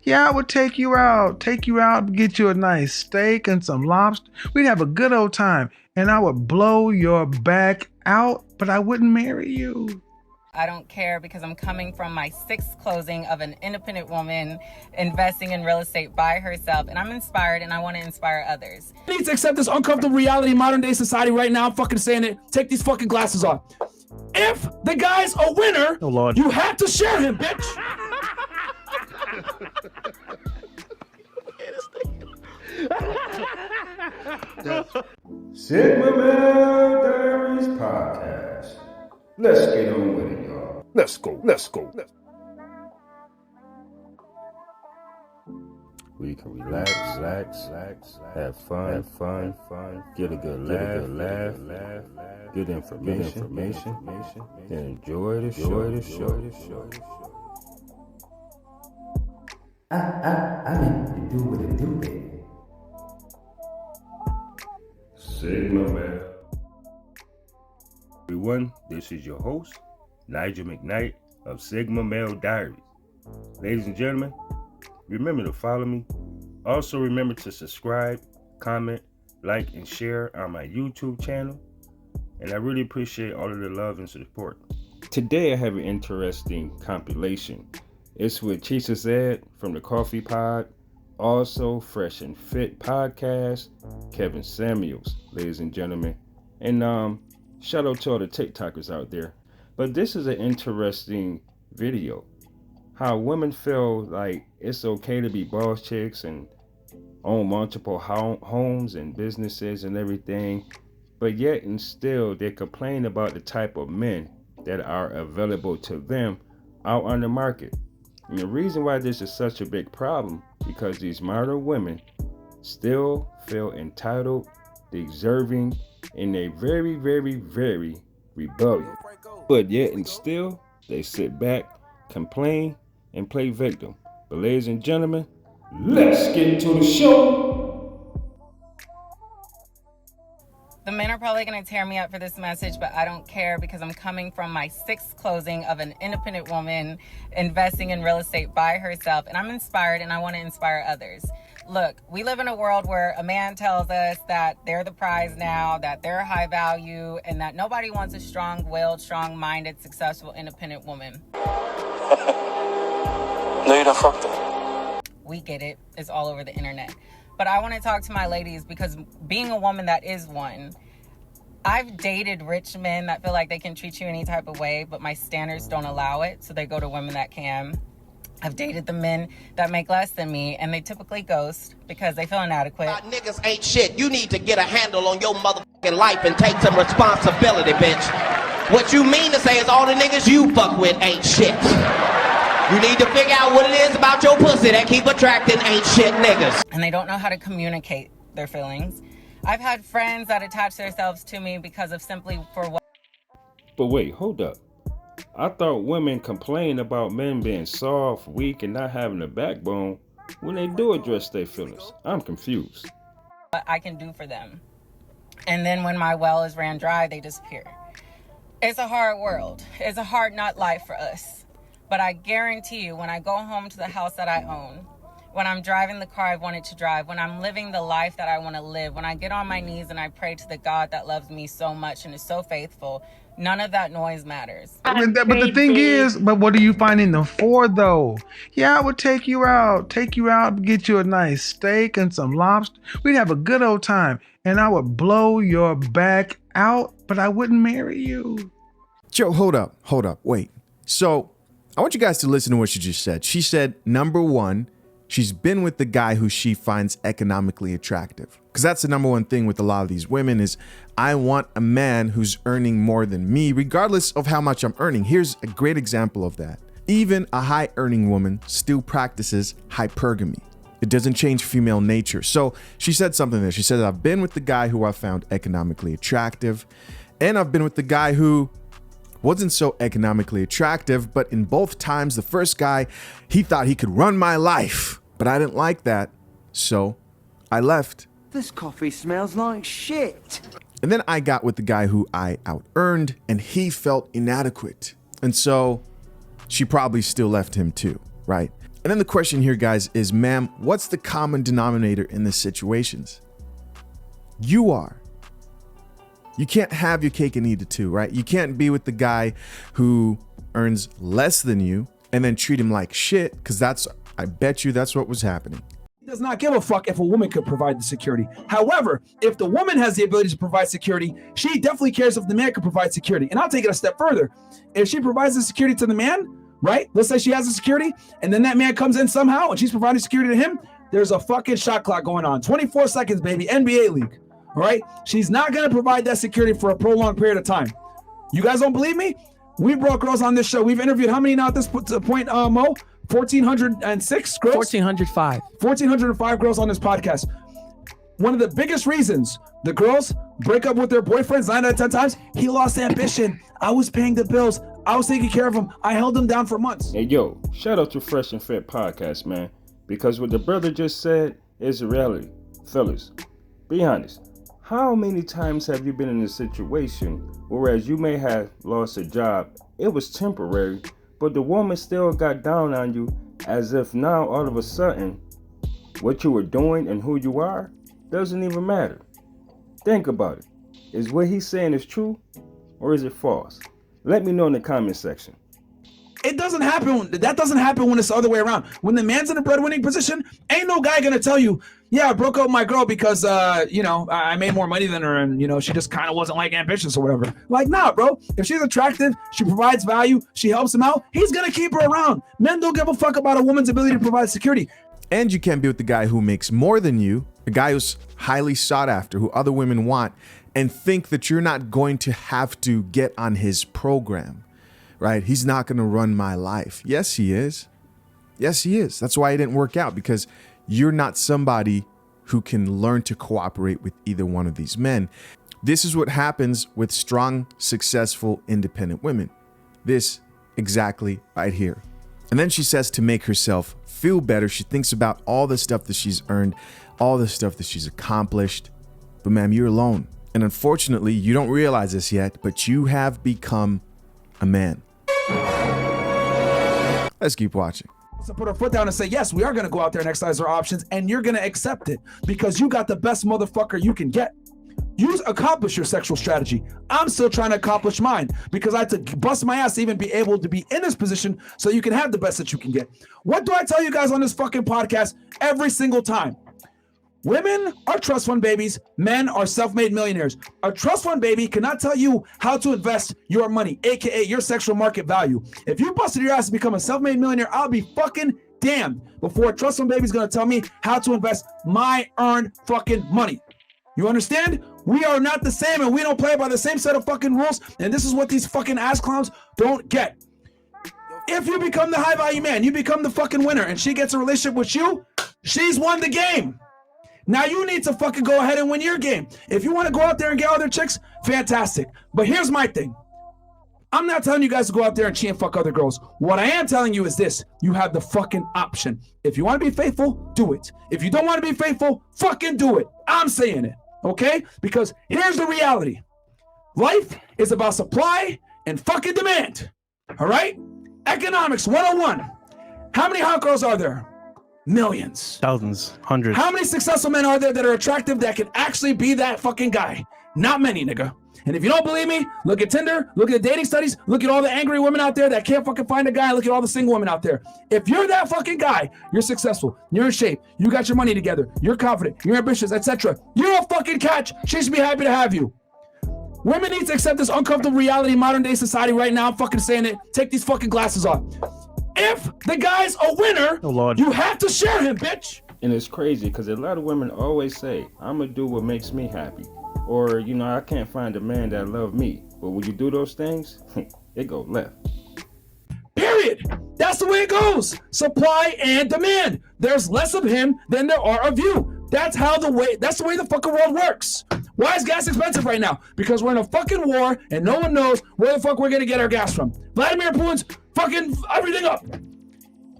Yeah, I would take you out, get you a nice steak and some lobster. We'd have a good old time, and I would blow your back out, but I wouldn't marry you. I don't care because I'm coming from my sixth closing of an independent woman investing in real estate by herself, and I'm inspired and I want to inspire others. You need to accept this uncomfortable reality in modern day society right now. I'm fucking saying it. Take these fucking glasses off. If the guy's a winner, Oh, Lord. you have to share him, bitch. Sigma Male Diaries Podcast. Let's get on with it, y'all. Let's go. We can relax, have fun, get a good laugh, good information, and enjoy the show. I mean to do what it do, baby. Sigma Male. Everyone, this is your host, Nigel McKnight of Sigma Male Diaries. Ladies and gentlemen, remember to follow me. Also remember to subscribe, comment, like, and share on my YouTube channel. And I really appreciate all of the love and support. Today I have an interesting compilation. It's with Chisa Zed from the Coffee Pod, also Fresh and Fit Podcast, Kevin Samuels, ladies and gentlemen. And shout out to all the TikTokers out there. But this is an interesting video. How women feel like it's okay to be boss chicks and own multiple homes and businesses and everything, but yet and still they complain about the type of men that are available to them out on the market. And the reason why this is such a big problem, because these modern women still feel entitled, deserving, and they very, very, very rebellious. But yet and still, they sit back, complain, and play victim. But ladies and gentlemen, Let's get to the show. The men are probably going to tear me up for this message, but I don't care because I'm coming from my sixth closing of an independent woman investing in real estate by herself, and I'm inspired and I want to inspire others. Look, we live in a world where a man tells us that they're the prize now, that they're high value, and that nobody wants a strong-willed, strong-minded, successful, independent woman. No, you don't fuck them. We get it. It's all over the internet. But I want to talk to my ladies because being a woman that is one, I've dated rich men that feel like they can treat you any type of way, but my standards don't allow it, so they go to women that can. I've dated the men that make less than me, and they typically ghost because they feel inadequate. Niggas ain't shit. You need to get a handle on your motherfucking life and take some responsibility, bitch. What you mean to say is all the niggas you fuck with ain't shit. You need to figure out what it is about your pussy that keep attracting ain't shit niggas. And they don't know how to communicate their feelings. I've had friends that attach themselves to me because of simply for what. but wait, hold up. I thought women complain about men being soft, weak, and not having a backbone when they do address their feelings. I'm confused. I can do for them. And then when my well is ran dry, they disappear. It's a hard world. It's a hard not life for us. But I guarantee you, when I go home to the house that I own, when I'm driving the car I wanted to drive, when I'm living the life that I want to live, when I get on my knees and I pray to the God that loves me so much and is so faithful, none of that noise matters. But the thing is, but what are you finding them for, though? Yeah, I would take you out, get you a nice steak and some lobster. We'd have a good old time, and I would blow your back out, but I wouldn't marry you. Joe, hold up, wait. So I want you guys to listen to what she just said. She said, number one, she's been with the guy who she finds economically attractive. Because that's the number one thing with a lot of these women is, I want a man who's earning more than me, regardless of how much I'm earning. Here's a great example of that. Even a high earning woman still practices hypergamy. It doesn't change female nature. So she said something there. She said, I've been with the guy who I found economically attractive, and I've been with the guy who wasn't so economically attractive, but in both times, the first guy, he thought he could run my life, but I didn't like that, so I left. This coffee smells like shit. And then I got with the guy who I out-earned, and he felt inadequate, and so she probably still left him too, right? And then the question here, guys, is, ma'am, what's the common denominator in the situations? You are. You can't have your cake and eat it too, right? You can't be with the guy who earns less than you and then treat him like shit, because I bet you that's what was happening. He does not give a fuck if a woman could provide the security. However, if the woman has the ability to provide security, she definitely cares if the man can provide security. And I'll take it a step further. If she provides the security to the man, right? Let's say she has the security, and then that man comes in somehow and she's providing security to him, there's a fucking shot clock going on. 24 seconds, baby. NBA league. All right? She's not going to provide that security for a prolonged period of time. You guys don't believe me? We brought girls on this show. We've interviewed how many now at this point, Mo? 1,406 girls? 1,405. 1,405 girls on this podcast. One of the biggest reasons the girls break up with their boyfriends 9 out of 10 times, he lost ambition. I was paying the bills. I was taking care of him. I held him down for months. Hey, yo, shout out to Fresh and Fit Podcast, man. Because what the brother just said is a reality. Fellas, be honest. How many times have you been in a situation whereas you may have lost a job, it was temporary, but the woman still got down on you as if now all of a sudden what you were doing and who you are doesn't even matter? Think about it. Is what he's saying is true or is it false? Let me know in the comment section. It doesn't happen. That doesn't happen when it's the other way around. When the man's in a breadwinning position, ain't no guy gonna tell you, yeah, I broke up with my girl because, I made more money than her and, she just kind of wasn't like ambitious or whatever. Like, nah, bro. If she's attractive, she provides value, she helps him out, he's gonna keep her around. Men don't give a fuck about a woman's ability to provide security. And you can't be with the guy who makes more than you, the guy who's highly sought after, who other women want, and think that you're not going to have to get on his program. Right? He's not going to run my life. Yes, he is. Yes, he is. That's why it didn't work out, because you're not somebody who can learn to cooperate with either one of these men. This is what happens with strong, successful, independent women. This exactly right here. And then she says to make herself feel better, she thinks about all the stuff that she's earned, all the stuff that she's accomplished. But ma'am, you're alone. And unfortunately, you don't realize this yet, but you have become a man. Let's keep watching. So put her foot down and say, yes, we are going to go out there and exercise our options, and you're going to accept it because you got the best motherfucker you can get. You accomplish your sexual strategy. I'm still trying to accomplish mine because I had to bust my ass to even be able to be in this position so you can have the best that you can get. What do I tell you guys on this fucking podcast every single time? Women are trust fund babies. Men are self-made millionaires. A trust fund baby cannot tell you how to invest your money, aka your sexual market value. If you busted your ass to become a self-made millionaire, I'll be fucking damned before a trust fund baby is going to tell me how to invest my earned fucking money. You understand? We are not the same, and we don't play by the same set of fucking rules. And this is what these fucking ass clowns don't get. If you become the high value man, you become the fucking winner, and she gets a relationship with you, she's won the game. Now you need to fucking go ahead and win your game. If you want to go out there and get other chicks, fantastic. But here's my thing. I'm not telling you guys to go out there and cheat and fuck other girls. What I am telling you is this. You have the fucking option. If you want to be faithful, do it. If you don't want to be faithful, fucking do it. I'm saying it, okay? Because here's the reality. Life is about supply and fucking demand, all right? Economics 101. How many hot girls are there? Millions. Thousands. Hundreds. How many successful men are there that are attractive that can actually be that fucking guy? Not many, nigga. And if you don't believe me, look at Tinder, look at dating studies, look at all the angry women out there that can't fucking find a guy, look at all the single women out there. If you're that fucking guy, you're successful, you're in shape, you got your money together, you're confident, you're ambitious, etc. You're a fucking catch. She should be happy to have you. Women need to accept this uncomfortable reality in modern day society right now. I'm fucking saying it. Take these fucking glasses off. If the guy's a winner, oh, Lord, you have to share him, bitch. And it's crazy because a lot of women always say, I'm going to do what makes me happy. Or, I can't find a man that love me. But when you do those things, it go left. Period. That's the way it goes. Supply and demand. There's less of him than there are of you. That's the way the fucking world works. Why is gas expensive right now? Because we're in a fucking war and no one knows where the fuck we're going to get our gas from. Vladimir Putin's fucking everything up.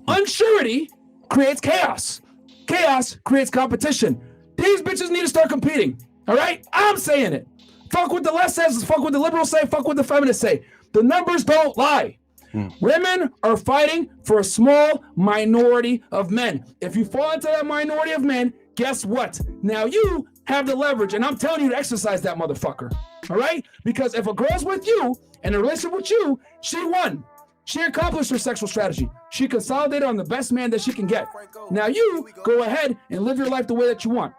Unsurety creates chaos. Chaos creates competition. These bitches need to start competing. All right? I'm saying it. Fuck what the left says, fuck what the liberals say, fuck what the feminists say. The numbers don't lie. Women are fighting for a small minority of men. If you fall into that minority of men, guess what? Now you have the leverage, and I'm telling you to exercise that motherfucker. All right? Because if a girl's with you and in a relationship with you, she won. She accomplished her sexual strategy. She consolidated on the best man that she can get. Now you go ahead and live your life the way that you want.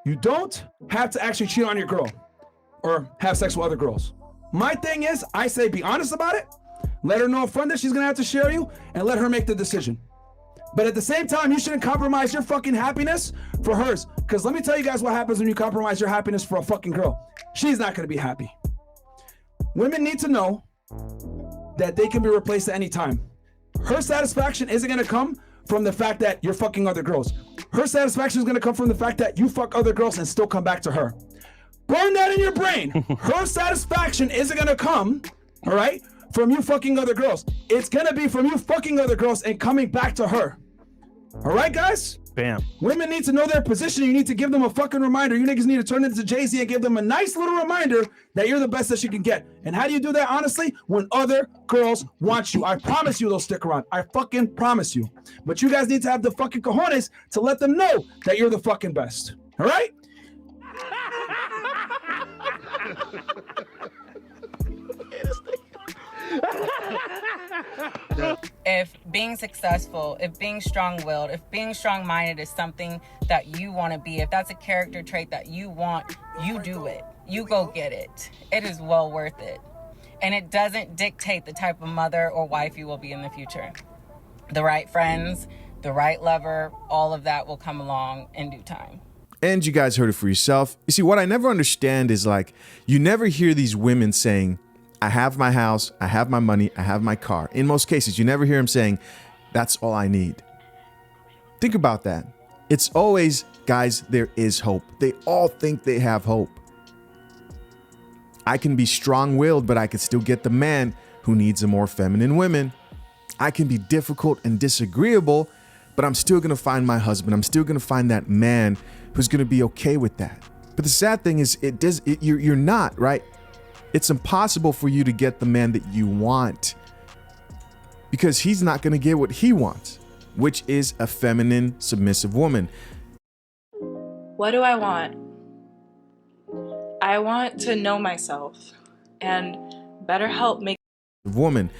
You don't have to actually cheat on your girl or have sex with other girls. My thing is, I say be honest about it. Let her know up front that she's gonna have to share you, and let her make the decision. But at the same time, you shouldn't compromise your fucking happiness for hers. Because let me tell you guys what happens when you compromise your happiness for a fucking girl. She's not gonna be happy. Women need to know that they can be replaced at any time. Her satisfaction isn't gonna come from the fact that you're fucking other girls. Her satisfaction is gonna come from the fact that you fuck other girls and still come back to her. Burn that in your brain. Her satisfaction isn't gonna come, all right, from you fucking other girls. It's gonna be from you fucking other girls and coming back to her. All right, guys? Bam. Women need to know their position. You need to give them a fucking reminder. You niggas need to turn into Jay-Z and give them a nice little reminder that you're the best that she can get. And how do you do that, honestly? When other girls want you. I promise you they'll stick around. I fucking promise you. But you guys need to have the fucking cojones to let them know that you're the fucking best. All right? If being successful, if being strong-willed, if being strong-minded is something that you want to be, if that's a character trait that you want, you do it. You go get it. It is well worth it. And it doesn't dictate the type of mother or wife you will be in the future. The right friends, the right lover, all of that will come along in due time. And you guys heard it for yourself. You see, what I never understand is like, you never hear these women saying, I have my house, I have my money, I have my car. In most cases, you never hear them saying, that's all I need. Think about that. It's always, guys, there is hope. They all think they have hope. I can be strong-willed, but I can still get the man who needs a more feminine woman. I can be difficult and disagreeable, but I'm still gonna find my husband. I'm still gonna find that man who's gonna be okay with that. But the sad thing is, you're not, right? It's impossible for you to get the man that you want because he's not gonna get what he wants, which is a feminine, submissive woman. What do I want? I want to know myself and better help make Woman.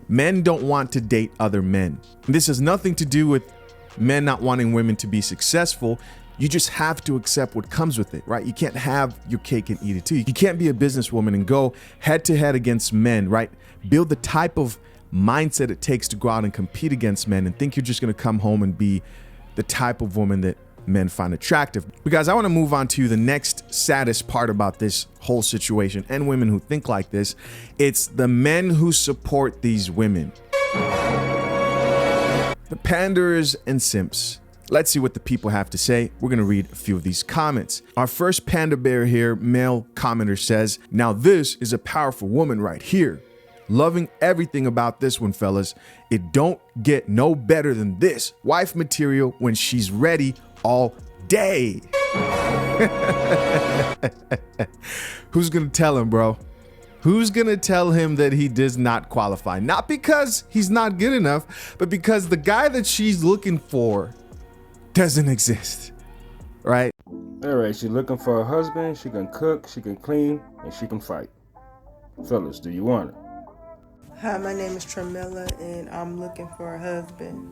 Men don't want to date other men. This has nothing to do with men not wanting women to be successful. You just have to accept what comes with it, right? You can't have your cake and eat it too. You can't be a businesswoman and go head to head against men, right? Build the type of mindset it takes to go out and compete against men and think you're just gonna come home and be the type of woman that men find attractive. Because I wanna move on to the next saddest part about this whole situation and women who think like this. It's the men who support these women. The panderers and simps. Let's see what the people have to say. We're gonna read a few of these comments. Our first panda bear here, male commenter says, now this is a powerful woman right here. Loving everything about this one, fellas. It don't get no better than this. Wife material when she's ready all day. Who's gonna tell him, bro? Who's gonna tell him that he does not qualify? Not because he's not good enough, but because the guy that she's looking for doesn't exist, right? All right, she's looking for a husband. She can cook, she can clean, and she can fight. Fellas, do you want her? Hi, my name is Tramilla, and I'm looking for a husband,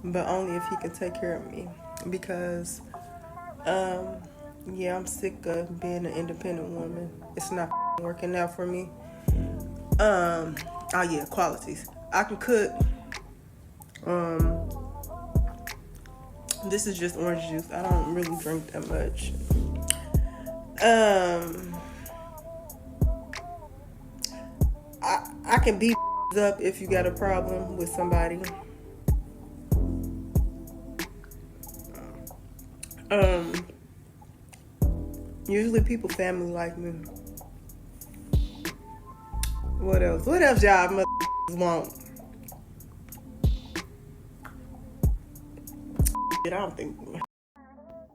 but only if he can take care of me. Because, yeah, I'm sick of being an independent woman. It's not working out for me. Oh yeah, qualities. I can cook. This is just orange juice. I don't really drink that much. I can beat up if you got a problem with somebody. Usually people family like me. What else? What else y'all want? I don't think.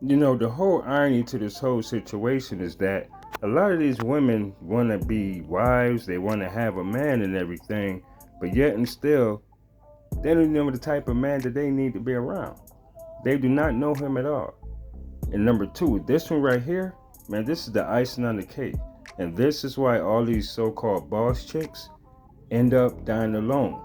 You know, the whole irony to this whole situation is that A lot of these women want to be wives, they want to have a man and everything, but yet and still, they don't know the type of man that they need to be around. They do not know him at all. And number two, this one right here, man, this is the icing on the cake. And this is why all these so-called boss chicks end up dying alone.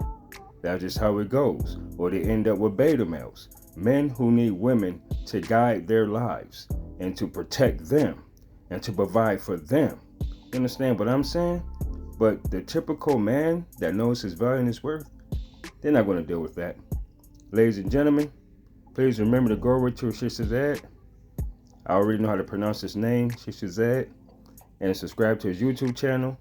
That's just how it goes. Or they end up with beta males. Men who need women to guide their lives and to protect them and to provide for them. You understand what I'm saying? But the typical man that knows his value and his worth, they're not going to deal with that. Ladies and gentlemen, please remember to go over to Shishazad. I already know how to pronounce his name, Shishazad, and subscribe to his YouTube channel.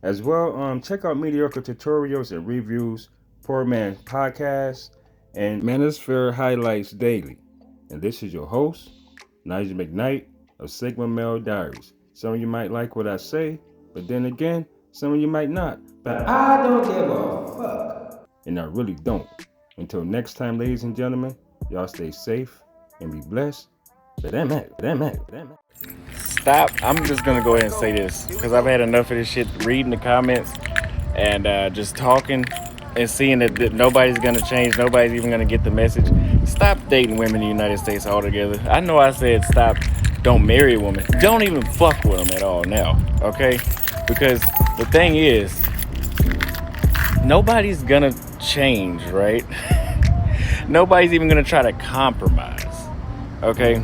As well, check out mediocre tutorials and reviews, Poor Man Podcast, and Manosphere Highlights Daily. And this is your host, Nigel McKnight of Sigma Male Diaries. Some of you might like what I say, but then again, some of you might not. But I don't give a fuck. And I really don't. Until next time, ladies and gentlemen, y'all stay safe and be blessed. But that matter. Stop. I'm just gonna go ahead and say this because I've had enough of this shit, reading the comments and just talking and seeing that nobody's gonna change, nobody's even gonna get the message. Stop dating women in the United States altogether. I know I said stop, don't marry a woman, don't even fuck with them at all now, okay? Because the thing is, nobody's gonna change, right? Nobody's even gonna try to compromise, okay?